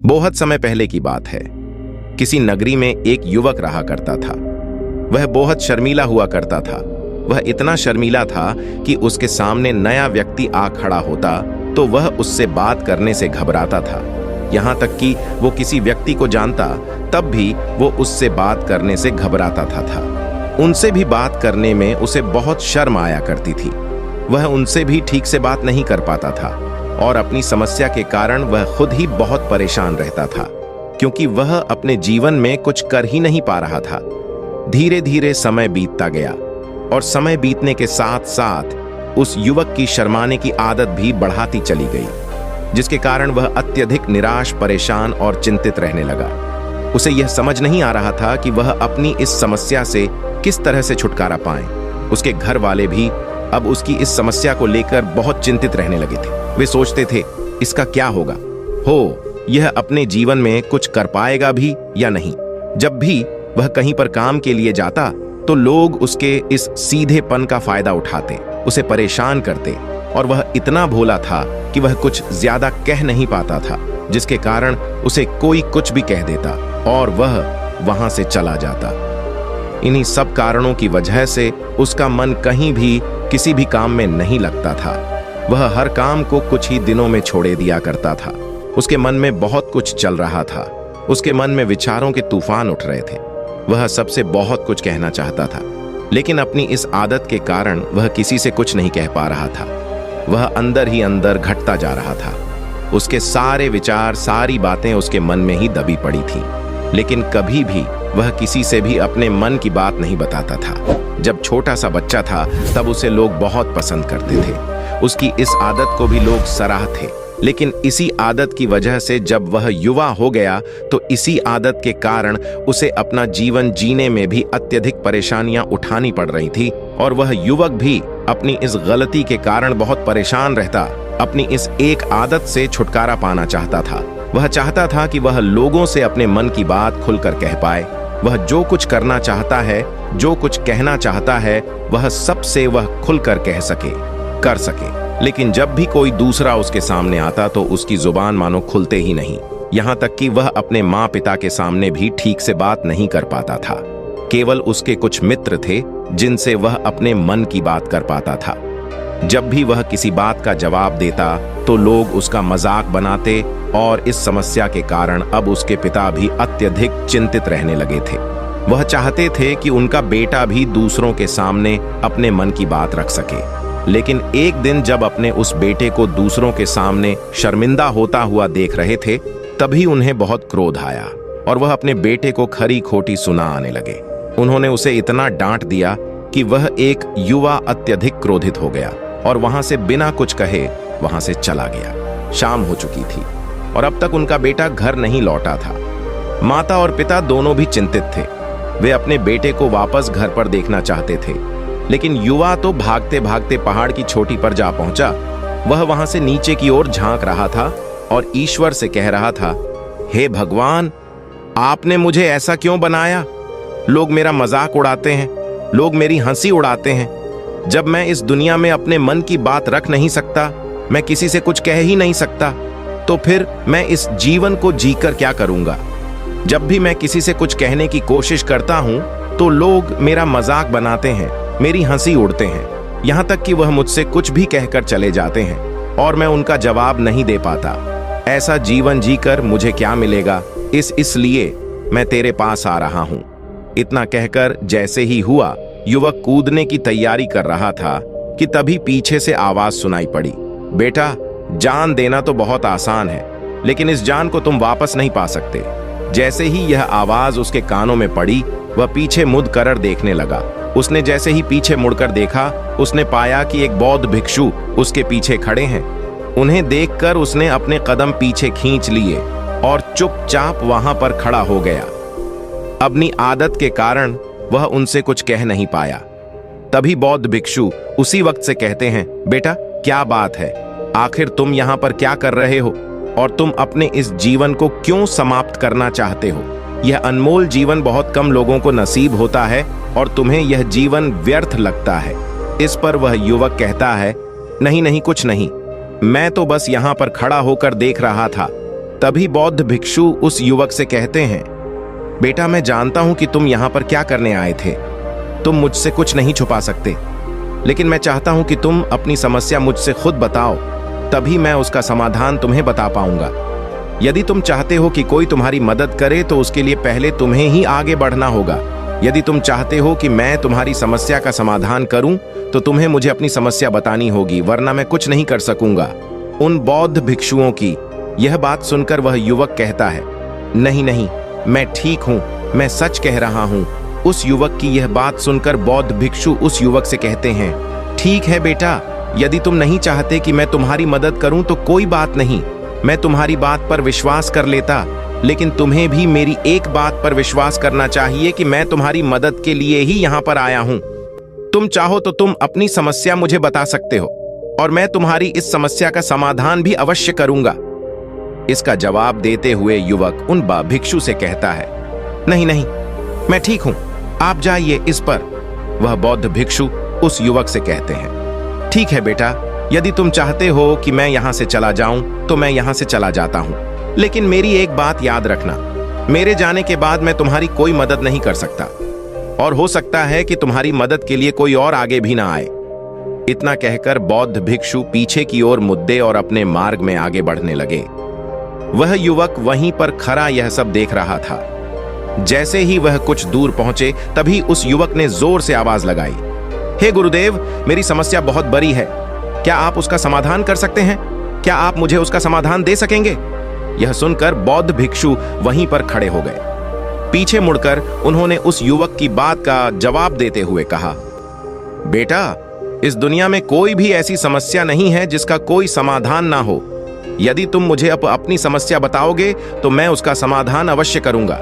बहुत समय पहले की बात है। किसी नगरी में एक युवक रहा करता था। वह बहुत शर्मीला हुआ करता था। वह इतना शर्मीला था कि उसके सामने नया व्यक्ति आ खड़ा होता तो वह उससे बात करने से घबराता था। यहाँ तक कि वो किसी व्यक्ति को जानता तब भी वो उससे बात करने से घबराता था। उनसे भी बात करने में उसे बहुत शर्म आया करती थी। वह उनसे भी ठीक से बात नहीं कर पाता था और अपनी समस्या के कारण वह खुद ही बहुत परेशान रहता था, क्योंकि वह अपने जीवन में कुछ कर ही नहीं पा रहा था। धीरे धीरे समय बीतता गया और समय बीतने के साथ साथ उस युवक की शर्माने की आदत भी बढ़ाती चली गई, जिसके कारण वह अत्यधिक निराश, परेशान और चिंतित रहने लगा। उसे यह समझ नहीं आ रहा था कि वह अपनी इस समस्या से किस तरह से छुटकारा पाए। उसके घर वाले भी अब उसकी इस समस्या को लेकर बहुत चिंतित रहने लगे थे। वे सोचते थे, इसका क्या होगा, यह अपने जीवन में कुछ कर पाएगा भी या नहीं। जब भी वह कहीं पर काम के लिए जाता तो लोग उसके इस सीधेपन का फायदा उठाते, उसे परेशान करते, और वह इतना भोला था कि वह कुछ ज्यादा कह नहीं पाता था, जिसके कारण उसे कोई कुछ भी कह देता और वह वहां से चला जाता। इन्हीं सब कारणों की वजह से उसका मन कहीं भी किसी भी काम में नहीं लगता था। वह हर काम को कुछ ही दिनों में छोड़े दिया करता था। उसके मन में बहुत कुछ चल रहा था। उसके मन में विचारों के तूफान उठ रहे थे। वह सबसे बहुत कुछ कहना चाहता था, लेकिन अपनी इस आदत के कारण वह किसी से कुछ नहीं कह पा रहा था। वह अंदर ही अंदर घटता जा रहा था। उसके सारे विचार, सारी बातें उसके मन में ही दबी पड़ी थी, लेकिन कभी भी वह किसी से भी अपने मन की बात नहीं बताता था। जब छोटा सा बच्चा था तब उसे लोग बहुत पसंद करते थे। उसकी इस आदत को भी लोग सराहते, लेकिन इसी आदत की वजह से जब वह युवा हो गया तो इसी आदत के कारण उसे अपना जीवन जीने में भी अत्यधिक परेशानियां उठानी पड़ रही थी, और वह युवक भी अपनी इस गलती के कारण बहुत परेशान रहता। अपनी इस एक आदत से छुटकारा पाना चाहता था। वह चाहता था कि वह लोगों से अपने मन की बात खुलकर कह पाए। वह जो कुछ करना चाहता है, जो कुछ कहना चाहता है, वह सबसे वह खुलकर कह सके, कर सके। लेकिन जब भी कोई दूसरा उसके सामने आता तो उसकी जुबान मानो खुलते ही नहीं। यहाँ तक कि वह अपने माँ पिता के सामने भी ठीक से बात नहीं कर पाता था। केवल उसके कुछ मित्र थे जिनसे वह अपने मन की बात कर पाता था। जब भी वह किसी बात का जवाब देता तो लोग उसका मजाक बनाते, और इस समस्या के कारण अब उसके पिता भी अत्यधिक चिंतित रहने लगे थे। वह चाहते थे कि उनका बेटा भी दूसरों के सामने अपने मन की बात रख सके, लेकिन एक दिन जब अपने उस बेटे को दूसरों के सामने शर्मिंदा होता हुआ देख रहे थे, तभी उन्हें बहुत क्रोध आया और वह अपने बेटे को खरी खोटी सुना आने लगे। उन्होंने उसे इतना डांट दिया कि वह एक युवा अत्यधिक क्रोधित हो गया और वहां से बिना कुछ कहे वहां से चला गया। शाम हो चुकी थी और अब तक उनका बेटा घर नहीं लौटा था। माता और पिता दोनों भी चिंतित थे। वे अपने बेटे को वापस घर पर देखना चाहते थे, लेकिन युवा तो भागते भागते पहाड़ की चोटी पर जा पहुंचा। वह वहां से नीचे की ओर झांक रहा था और ईश्वर से कह रहा था, हे भगवान, आपने मुझे ऐसा क्यों बनाया? लोग मेरा मजाक उड़ाते हैं, लोग मेरी हंसी उड़ाते हैं। जब मैं इस दुनिया में अपने मन की बात रख नहीं सकता, मैं किसी से कुछ कह ही नहीं सकता, तो फिर मैं इस जीवन को जीकर क्या करूंगा? जब भी मैं किसी से कुछ कहने की कोशिश करता हूं तो लोग मेरा मजाक बनाते हैं, मेरी हंसी उड़ते हैं। यहां तक कि वह मुझसे कुछ भी कहकर चले जाते हैं और मैं उनका जवाब नहीं दे पाता। ऐसा जीवन जीकर मुझे क्या मिलेगा? इसलिए मैं तेरे पास आ रहा हूं। इतना कहकर जैसे ही हुआ, युवक कूदने की तैयारी कर रहा था कि तभी पीछे से आवाज सुनाई पड़ी, बेटा, जान देना तो बहुत आसान है, लेकिन इस जान को तुम वापस नहीं पा सकते। जैसे ही यह आवाज उसके कानों में पड़ी, वह पीछे मुड़ कर देखने लगा। उसने जैसे ही पीछे मुड़कर देखा, उसने पाया कि एक बौद्ध भिक्षु उसके पीछे खड़े हैं। उन्हें देखकर उसने अपने कदम पीछे खींच लिए और चुपचाप वहां पर खड़ा हो गया। अपनी आदत के कारण वह उनसे कुछ कह नहीं पाया। तभी बौद्ध भिक्षु उसी वक्त से कहते हैं, बेटा, क्या बात है? आखिर तुम यहाँ पर क्या कर रहे हो और तुम अपने इस जीवन को क्यों समाप्त करना चाहते हो? यह अनमोल जीवन बहुत कम लोगों को नसीब होता है और तुम्हें यह जीवन व्यर्थ लगता है। इस पर वह युवक कहता है, नहीं नहीं, कुछ नहीं, मैं तो बस यहाँ पर खड़ा होकर देख रहा था। तभी बौद्ध भिक्षु उस युवक से कहते हैं, बेटा मैं जानता हूं कि तुम यहां पर क्या करने आए थे। तुम मुझसे कुछ नहीं छुपा सकते, लेकिन मैं चाहता हूं कि तुम अपनी समस्या मुझसे खुद बताओ, तभी मैं उसका समाधान तुम्हें बता पाऊंगा। यदि तुम चाहते हो कि कोई तुम्हारी मदद करे तो उसके लिए पहले तुम्हें ही आगे बढ़ना होगा। यदि तुम चाहते हो कि मैं तुम्हारी समस्या का समाधान करूं तो तुम्हें मुझे अपनी समस्या बतानी होगी, वरना मैं कुछ नहीं कर सकूंगा। उन बौद्ध भिक्षुओं की यह बात सुनकर वह युवक कहता है, नहीं नहीं, मैं ठीक हूं, मैं सच कह रहा हूं। उस युवक की यह बात सुनकर बौद्ध भिक्षु उस युवक से कहते हैं, ठीक है बेटा, यदि तुम नहीं चाहते कि मैं तुम्हारी मदद करूं तो कोई बात नहीं, मैं तुम्हारी बात पर विश्वास कर लेता, लेकिन तुम्हें भी मेरी एक बात पर विश्वास करना चाहिए कि मैं तुम्हारी मदद के लिए ही यहां पर आया हूं। तुम चाहो तो तुम अपनी समस्या मुझे बता सकते हो और मैं तुम्हारी इस समस्या का समाधान भी अवश्य करूंगा। इसका जवाब देते हुए युवक उन भिक्षु से कहता है, नहीं नहीं, मैं ठीक हूं, आप जाइए इस पर। वह बौद्ध भिक्षु उस युवक से कहते हैं, ठीक है बेटा, यदि तुम चाहते हो कि मैं यहां से चला जाऊं तो मैं यहां से चला जाता हूं, लेकिन मेरी एक बात याद रखना, मेरे जाने के बाद मैं तुम्हारी कोई मदद नहीं कर सकता और हो सकता है कि तुम्हारी मदद के लिए कोई और आगे भी ना आए। इतना कहकर बौद्ध भिक्षु पीछे की ओर मुद्दे और अपने मार्ग में आगे बढ़ने लगे। वह युवक वहीं पर खड़ा यह सब देख रहा था। जैसे ही वह कुछ दूर पहुंचे तभी उस युवक ने जोर से आवाज लगाई, हे गुरुदेव, मेरी समस्या बहुत बड़ी है, क्या आप उसका समाधान कर सकते हैं? क्या आप मुझे उसका समाधान दे सकेंगे? यह सुनकर बौद्ध भिक्षु वहीं पर खड़े हो गए। पीछे मुड़कर उन्होंने उस युवक की बात का जवाब देते हुए कहा, बेटा, इस दुनिया में कोई भी ऐसी समस्या नहीं है जिसका कोई समाधान ना हो। यदि तुम मुझे अपनी समस्या बताओगे तो मैं उसका समाधान अवश्य करूंगा।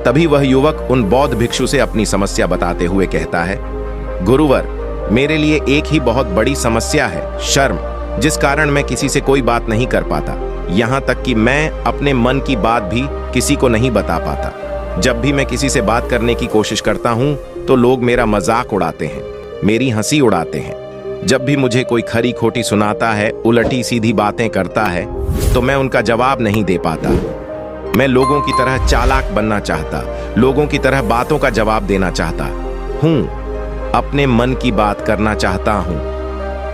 तभी वह युवक उन बौद्ध भिक्षु से अपनी समस्या बताते हुए कहता है, गुरुवर, मेरे लिए एक ही बहुत बड़ी समस्या है, शर्म, जिस कारण मैं किसी से कोई बात नहीं कर पाता। यहां तक कि मैं अपने मन की बात भी किसी को नहीं बता पाता। जब भी मैं किसी से बात करने की कोशिश करता हूं तो लोग मेरा मजाक उड़ाते हैं, मेरी हंसी उड़ाते हैं। जब भी मुझे कोई खरी खोटी सुनाता है, उलटी सीधी बातें करता है, तो मैं उनका जवाब नहीं दे पाता। मैं लोगों की तरह चालाक बनना चाहता, लोगों की तरह बातों का जवाब देना चाहता हूं, अपने मन की बात करना चाहता हूं।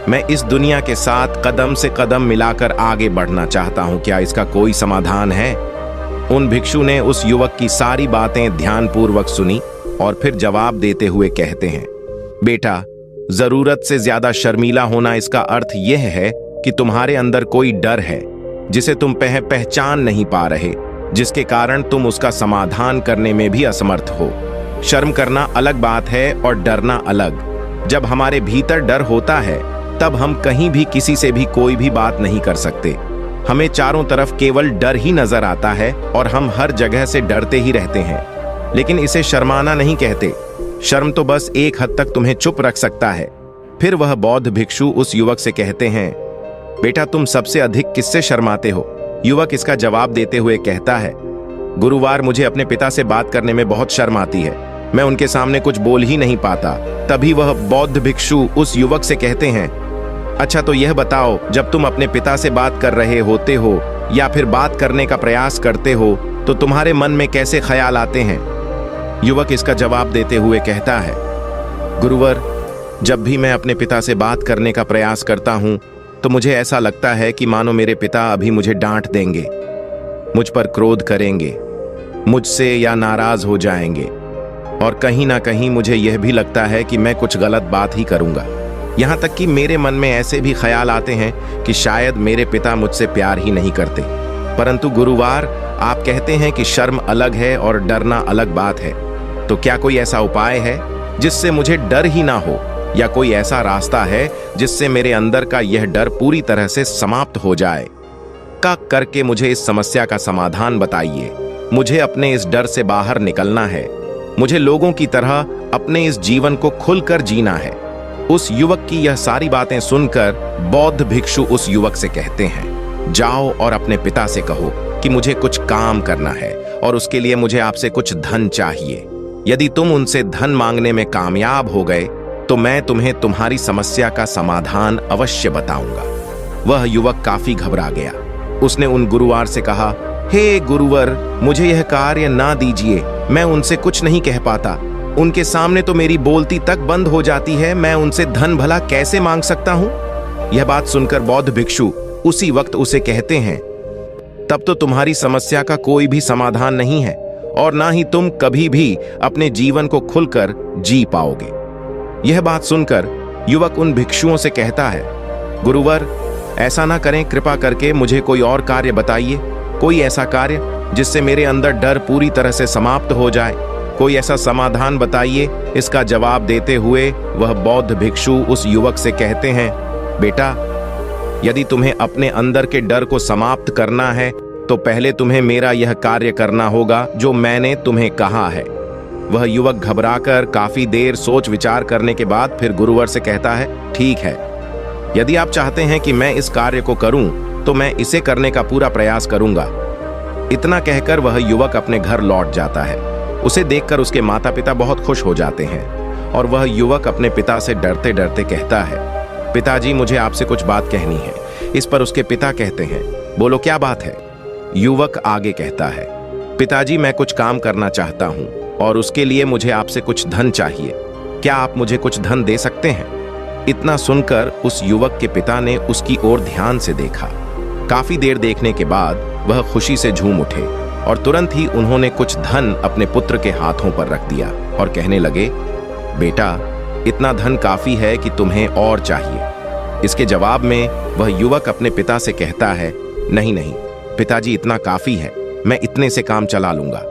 मैं इस दुनिया के साथ कदम से कदम मिलाकर आगे बढ़ना चाहता हूं। क्या इसका कोई समाधान है? उन भिक्षु ने उस युवक की सारी बातें ध्यानपूर्वक सुनी और फिर जवाब देते हुए कहते हैं, बेटा, जरूरत से ज्यादा शर्मीला होना, इसका अर्थ यह है कि तुम्हारे अंदर कोई डर है जिसे तुम पहचान नहीं पा रहे, जिसके कारण तुम उसका समाधान करने में भी असमर्थ हो। शर्म करना अलग बात है और डरना अलग। जब हमारे भीतर डर होता है तब हम कहीं भी किसी से भी कोई भी बात नहीं कर सकते। हमें चारों तरफ केवल डर ही नजर आता है और हम हर जगह से डरते ही रहते हैं, लेकिन इसे शर्माना नहीं कहते। शर्म तो बस एक हद तक तुम्हें चुप रख सकता है। फिर वह बौद्ध भिक्षु उस युवक से कहते हैं, बेटा, तुम सबसे अधिक किससे शर्माते हो? युवक इसका जवाब देते हुए कहता है, गुरुवार, मुझे अपने पिता से बात करने में बहुत शर्म आती है, मैं उनके सामने कुछ बोल ही नहीं पाता। तभी वह बौद्ध भिक्षु उस युवक से कहते हैं, अच्छा तो यह बताओ, जब तुम अपने पिता से बात कर रहे होते हो या फिर बात करने का प्रयास करते हो तो तुम्हारे मन में कैसे ख्याल आते हैं? युवक इसका जवाब देते हुए कहता है, गुरुवर, जब भी मैं अपने पिता से बात करने का प्रयास करता हूं तो मुझे ऐसा लगता है कि मानो मेरे पिता अभी मुझे डांट देंगे, मुझ पर क्रोध करेंगे, मुझसे या नाराज हो जाएंगे, और कहीं ना कहीं मुझे यह भी लगता है कि मैं कुछ गलत बात ही करूंगा। यहां तक कि मेरे मन में ऐसे भी ख्याल आते हैं कि शायद मेरे पिता मुझसे प्यार ही नहीं करते। परंतु गुरुवार, आप कहते हैं कि शर्म अलग है और डरना अलग बात है, तो क्या कोई ऐसा उपाय है जिससे मुझे डर ही ना हो, या कोई ऐसा रास्ता है जिससे मेरे अंदर का यह डर पूरी तरह से समाप्त हो जाए? करके मुझे इस समस्या का समाधान बताइए। मुझे अपने इस डर से बाहर निकलना है। मुझे लोगों की तरह अपने इस जीवन को खुलकर जीना है। उस युवक की यह सारी बातें सुनकर बौद्ध भिक्षु उस युवक से कहते हैं, जाओ और अपने पिता से कहो कि मुझे कुछ काम करना है और उसके लिए मुझे आपसे कुछ धन चाहिए। यदि तुम उनसे धन मांगने में कामयाब हो गए तो मैं तुम्हें तुम्हारी समस्या का समाधान अवश्य बताऊंगा। वह युवक काफी घबरा गया। उसने उन गुरुवार से कहा, हे गुरुवर, मुझे यह कार्य ना दीजिए, मैं उनसे कुछ नहीं कह पाता। उनके सामने तो मेरी बोलती तक बंद हो जाती है, मैं उनसे धन भला कैसे मांग सकता हूं? यह बात सुनकर बौद्ध भिक्षु उसी वक्त उसे कहते हैं, तब तो तुम्हारी समस्या का कोई भी समाधान नहीं है और ना ही तुम कभी भी अपने जीवन को खुलकर जी पाओगे। यह बात सुनकर युवक उन भिक्षुओं से कहता है, गुरुवर, ऐसा ना करें, कृपा करके मुझे कोई और कार्य बताइए, कोई ऐसा कार्य जिससे मेरे अंदर डर पूरी तरह से समाप्त हो जाए, कोई ऐसा समाधान बताइए। इसका जवाब देते हुए वह बौद्ध भिक्षु उस युवक से कहते हैं, बेटा, यदि तुम्हें अपने अंदर के डर को समाप्त करना है तो पहले तुम्हें मेरा यह कार्य करना होगा जो मैंने तुम्हें कहा है। वह युवक घबराकर काफी देर सोच विचार करने के बाद फिर गुरुवर से कहता है, ठीक है, यदि आप चाहते हैं कि मैं इस कार्य को करूं तो मैं इसे करने का पूरा प्रयास करूंगा। इतना कहकर वह युवक अपने घर लौट जाता है। उसे देखकर उसके माता पिता बहुत खुश हो जाते हैं और वह युवक अपने पिता से डरते डरते कहता है, पिताजी, मुझे आपसे कुछ बात कहनी है। इस पर उसके पिता कहते हैं, बोलो, क्या बात है? युवक आगे कहता है, पिताजी, मैं कुछ काम करना चाहता हूं और उसके लिए मुझे आपसे कुछ धन चाहिए। क्या आप मुझे कुछ धन दे सकते हैं? इतना सुनकर उस युवक के पिता ने उसकी ओर ध्यान से देखा। काफी देर देखने के बाद वह खुशी से झूम उठे और तुरंत ही उन्होंने कुछ धन अपने पुत्र के हाथों पर रख दिया और कहने लगे, बेटा, इतना धन काफी है कि तुम्हें और चाहिए? इसके जवाब में वह युवक अपने पिता से कहता है, नहीं नहीं पिताजी, इतना काफी है, मैं इतने से काम चला लूंगा।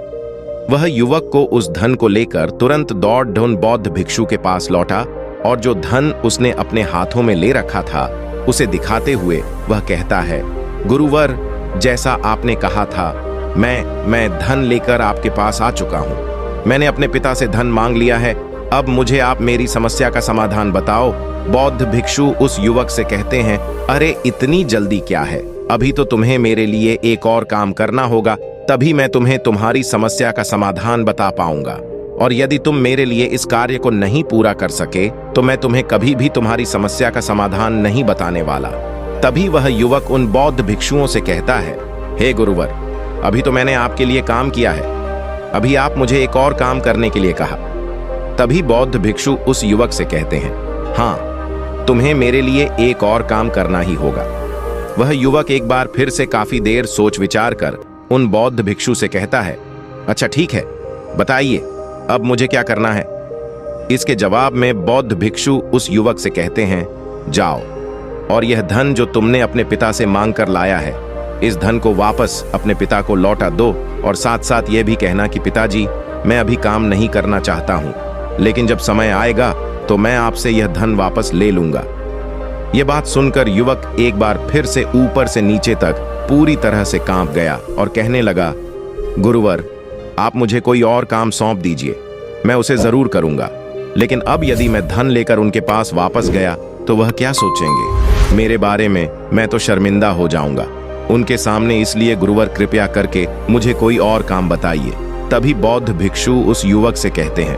वह युवक को उस धन को लेकर तुरंत दौड़ उन बौद्ध भिक्षु के पास लौटा और जो धन उसने अपने हाथों में ले रखा था उसे दिखाते हुए वह कहता है, गुरुवर, जैसा आपने कहा था, मैं धन लेकर आपके पास आ चुका हूं। मैंने अपने पिता से धन मांग लिया है, अब मुझे आप मेरी समस्या का समाधान बताओ। बौद्ध भिक्षु उस युवक से कहते हैं, अरे इतनी जल्दी क्या है, अभी तो तुम्हें मेरे लिए एक और काम करना होगा, तभी मैं तुम्हें तुम्हारी समस्या का समाधान बता पाऊंगा। और यदि तुम मेरे लिए इस कार्य को नहीं पूरा कर सके तो मैं तुम्हें कभी भी तुम्हारी समस्या का समाधान नहीं बताने वाला। तभी वह युवक उन बौद्ध भिक्षुओं से कहता है, हे गुरुवर, अभी तो मैंने आपके लिए काम किया है, अभी आप मुझे एक और काम करने के लिए कहा। तभी बौद्ध भिक्षु उस युवक से कहते हैं, हाँ, तुम्हें मेरे लिए एक और काम करना ही होगा। वह युवक एक बार फिर से काफी देर सोच विचार कर उन बौद्ध भिक्षु से कहता है, अच्छा ठीक है, बताइए अब मुझे क्या करना है? इसके जवाब में बौद्ध भिक्षु उस युवक से कहते हैं, जाओ और यह धन जो तुमने अपने पिता से मांग कर लाया है, इस धन को वापस अपने पिता को लौटा दो और साथ साथ यह भी कहना कि पिताजी, मैं अभी काम नहीं करना चाहता हूं, लेकिन जब समय आएगा तो मैं आपसे यह धन वापस ले लूंगा। यह बात सुनकर युवक एक बार फिर से ऊपर से नीचे तक पूरी तरह से कांप गया और कहने लगा, गुरुवर, आप मुझे कोई और काम सौंप दीजिए, मैं उसे जरूर करूंगा, लेकिन अब यदि मैं धन लेकर उनके पास वापस गया तो वह क्या सोचेंगे मेरे बारे में? मैं तो शर्मिंदा हो जाऊंगा उनके सामने, इसलिए गुरुवर कृपया करके मुझे कोई और काम बताइए। तभी बौद्ध भिक्षु उस युवक से कहते हैं,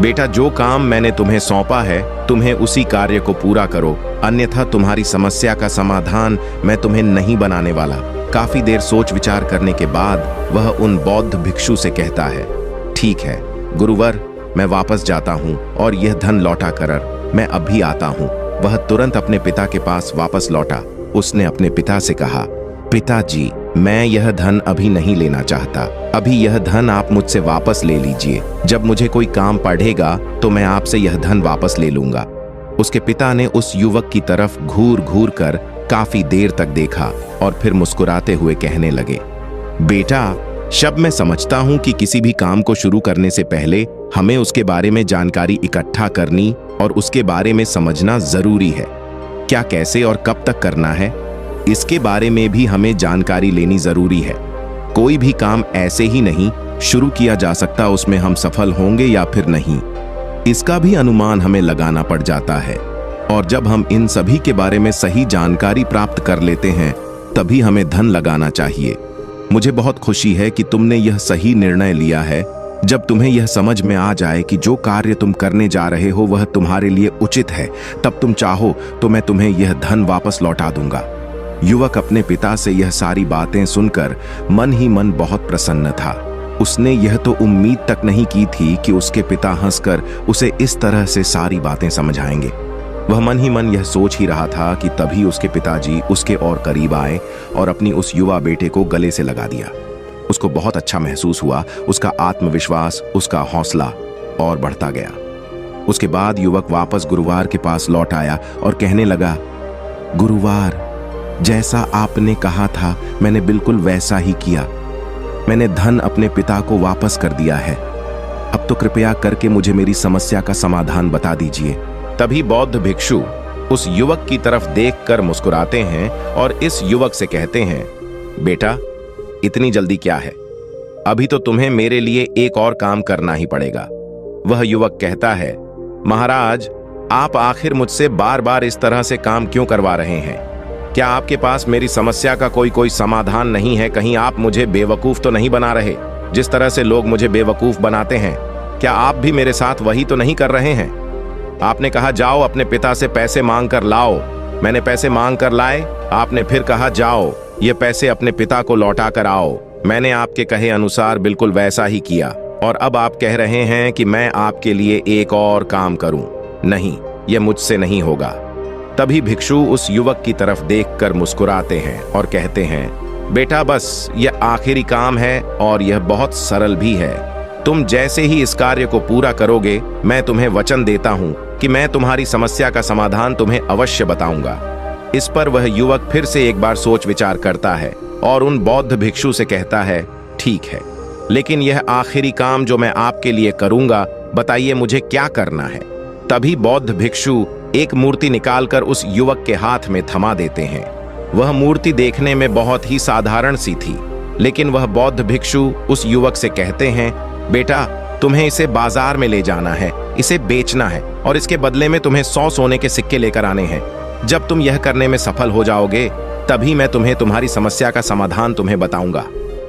बेटा, जो काम मैंने तुम्हें सौंपा है तुम्हें उसी कार्य को पूरा करो, अन्यथा तुम्हारी समस्या का समाधान मैं तुम्हें नहीं बनाने वाला। काफी देर सोच विचार करने के बाद वह उन बौद्ध भिक्षु से कहता है, ठीक है गुरुवर, मैं वापस जाता हूँ और यह धन लौटा कर मैं अभी आता हूँ। वह तुरंत अपने पिता के पास वापस लौटा। उसने अपने पिता से कहा, पिताजी, मैं यह धन अभी नहीं लेना चाहता, अभी यह धन आप मुझसे वापस ले लीजिए, जब मुझे कोई काम पड़ेगा तो मैं आपसे यह धन वापस ले लूंगा। उसके पिता ने उस युवक की तरफ घूर घूर कर काफी देर तक देखा और फिर मुस्कुराते हुए कहने लगे, बेटा, शब मैं समझता हूं कि किसी भी काम को शुरू करने से पहले हमें उसके बारे में जानकारी इकट्ठा करनी और उसके बारे में समझना जरूरी है। क्या, कैसे और कब तक करना है, इसके बारे में भी हमें जानकारी लेनी जरूरी है। कोई भी काम ऐसे ही नहीं शुरू किया जा सकता, उसमें हम सफल होंगे या फिर नहीं, इसका भी अनुमान हमें लगाना पड़ जाता है। और जब हम इन सभी के बारे में सही जानकारी प्राप्त कर लेते हैं तभी हमें धन लगाना चाहिए। मुझे बहुत खुशी है कि तुमने यह सही निर्णय लिया है। जब तुम्हें यह समझ में आ जाए कि जो कार्य तुम करने जा रहे हो वह तुम्हारे लिए उचित है, तब तुम चाहो तो मैं तुम्हें यह धन वापस लौटा दूंगा। युवक अपने पिता से यह सारी बातें सुनकर मन ही मन बहुत प्रसन्न था। उसने यह तो उम्मीद तक नहीं की थी कि उसके पिता हंसकर उसे इस तरह से सारी बातें समझाएंगे। वह मन ही मन यह सोच ही रहा था कि तभी उसके पिताजी उसके और करीब आए और अपनी उस युवा बेटे को गले से लगा दिया। उसको बहुत अच्छा महसूस हुआ। उसका आत्मविश्वास, उसका हौसला और बढ़ता गया। उसके बाद युवक वापस गुरुवार के पास लौट आया और कहने लगा, गुरुवार, जैसा आपने कहा था मैंने बिल्कुल वैसा ही किया। मैंने धन अपने पिता को वापस कर दिया है। अब तो कृपया करके मुझे मेरी समस्या का समाधान बता दीजिए। तभी बौद्ध भिक्षु उस युवक की तरफ देखकर मुस्कुराते हैं और इस युवक से कहते हैं, बेटा, इतनी जल्दी क्या है? अभी तो तुम्हें मेरे लिए एक और काम करना ही पड़ेगा। वह युवक कहता है, महाराज, आप आखिर मुझसे बार बार इस तरह से काम क्यों करवा रहे हैं? क्या आपके पास मेरी समस्या का कोई समाधान नहीं है? कहीं आप मुझे बेवकूफ तो नहीं बना रहे? जिस तरह से लोग मुझे बेवकूफ बनाते हैं, क्या आप भी मेरे साथ वही तो नहीं कर रहे हैं? आपने कहा जाओ अपने पिता से पैसे मांग कर लाओ। मैंने पैसे मांग कर लाए। आपने फिर कहा जाओ ये पैसे अपने पिता को लौटा कर आओ। मैंने आपके कहे अनुसार बिल्कुल वैसा ही किया और अब आप कह रहे हैं कि मैं आपके लिए एक और काम करूं। नहीं, यह मुझसे नहीं होगा। तभी भिक्षु उस युवक की तरफ देखकर मुस्कुराते हैं और कहते हैं, बेटा, बस यह आखिरी काम है और यह बहुत सरल भी है। तुम जैसे ही इस कार्य को पूरा करोगे, मैं तुम्हें वचन देता हूं कि मैं तुम्हारी समस्या का समाधान तुम्हें अवश्य बताऊंगा। इस पर वह युवक फिर से एक बार सोच विचार करता है और उन बौद्ध भिक्षु से कहता है, ठीक है, लेकिन यह आखिरी काम जो मैं आपके लिए करूंगा, बताइए मुझे क्या करना है? तभी बौद्ध भिक्षु एक मूर्ति निकालकर उस युवक के हाथ में थमा देते हैं। वह मूर्ति देखने में बहुत ही साधारण सी थी, लेकिन वह बौद्ध भिक्षु उस युवक से कहते हैं, बेटा, तुम्हें इसे बाजार में ले जाना है, इसे बेचना है और इसके बदले में तुम्हें 100 सोने के सिक्के लेकर आने हैं। जब तुम यह करने में सफल हो जाओगे, तभी मैं तुम्हें तुम्हारी समस्या का समाधान तुम्हें बताऊंगा।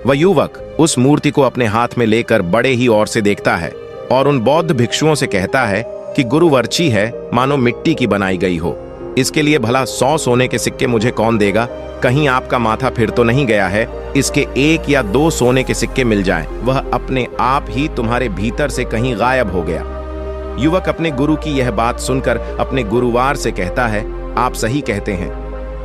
वह युवक उस मूर्ति को अपने हाथ में लेकर बड़े ही और से देखता है और उन बौद्ध भिक्षुओं से कहता है कि गुरुवर्ची है, मानो मिट्टी की बनाई गई हो। इसके लिए भला 100 सोने के सिक्के मुझे कौन देगा? कहीं आपका माथा फिर तो नहीं गया है? इसके 1 या 2 सोने के सिक्के मिल जाएं, वह अपने आप ही तुम्हारे भीतर से कहीं गायब हो गया। युवक अपने गुरु की यह बात सुनकर अपने गुरुवार से कहता है, आप सही कहते हैं।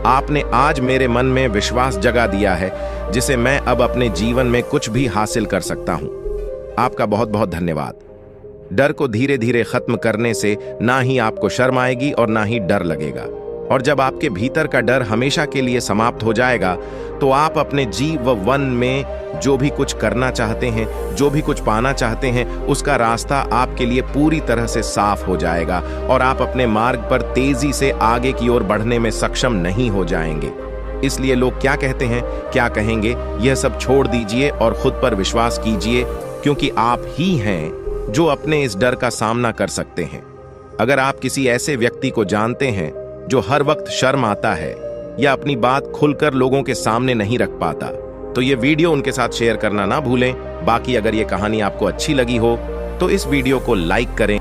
आपने आज मेरे मन में विश्वास जगा दिया है, जिसे मैं अब अपने जीवन में कुछ भी हासिल कर सकता हूं। आपका बहुत बहुत धन्यवाद। डर को धीरे धीरे खत्म करने से ना ही आपको शर्म आएगी और ना ही डर लगेगा, और जब आपके भीतर का डर हमेशा के लिए समाप्त हो जाएगा, तो आप अपने जीव व वन में जो भी कुछ करना चाहते हैं, जो भी कुछ पाना चाहते हैं, उसका रास्ता आपके लिए पूरी तरह से साफ हो जाएगा और आप अपने मार्ग पर तेजी से आगे की ओर बढ़ने में सक्षम नहीं हो जाएंगे। इसलिए लोग क्या कहते हैं, क्या कहेंगे, यह सब छोड़ दीजिए और खुद पर विश्वास कीजिए, क्योंकि आप ही हैं जो अपने इस डर का सामना कर सकते हैं। अगर आप किसी ऐसे व्यक्ति को जानते हैं जो हर वक्त शर्म आता है या अपनी बात खुलकर लोगों के सामने नहीं रख पाता, तो ये वीडियो उनके साथ शेयर करना ना भूलें। बाकी अगर ये कहानी आपको अच्छी लगी हो तो इस वीडियो को लाइक करें।